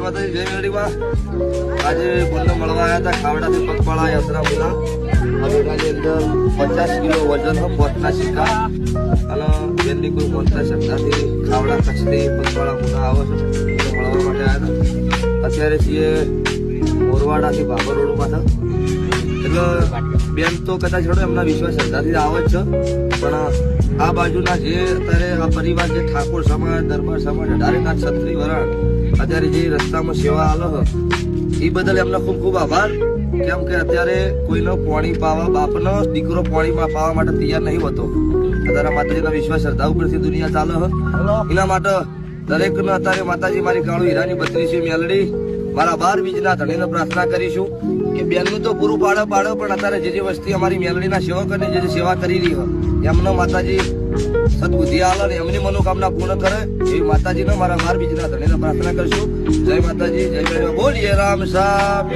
માતાજી જય મેરડીમાં. આજે બોલને મળવા આવ્યા હતા ખાવડાથી પગપાળા યાત્રા બોલા. આ બેટાની અંદર 50 કિલો વજન પોતના સિક્કા અને બેનની કોઈ મોટા શબ્દાથી ખાવડા કચ્છથી પગપાળા બોલા આવો છો મળવા માટે આવ્યા હતા. અત્યારે છીએ મોરવાડાથી ભાભર રોડ પાછળ. એટલે બેન તો કદાચ છોડો એમના વિશ્વાસ શ્રદ્ધાથી આવે જ છે, પણ આ બાજુના જે અત્યારે આ પરિવાર જે ઠાકોર સમાજ દરબાર સમાજ ડારેનાથ છત્રી વરણ અત્યારે જે રસ્તામાં સેવા આલો એ બદલ એમનો ખૂબ ખૂબ આભાર. કેમ કે અત્યારે કોઈનો પાણી પાવા બાપનો દીકરો પાણીમાં પાવા માટે તૈયાર નહીં હોતો. અત્યારે માતાજીના વિશ્વાસ શ્રદ્ધા ઉપરથી દુનિયા ચાલે છે. એના માટે દરેકને અત્યારે માતાજી મારી કાળુ હીરાની 32 મેલડી મારા 12 બીજના ધણીને પ્રાર્થના કરીશું કે બેનનું તો પૂરું પાડો પણ અત્યારે જે વસ્તી અમારી મેલડીના સેવકોને જે સેવા કરી રહી હોય એમનો માતાજી સદબુદ્ધિ આલે ને એમની મનોકામના પૂર્ણ કરે એવી માતાજીને મારા 12 બીજના ધણીને પ્રાર્થના કરશું. જય માતાજી, જય મેરડી. બોલીએ રામ સાહેબ.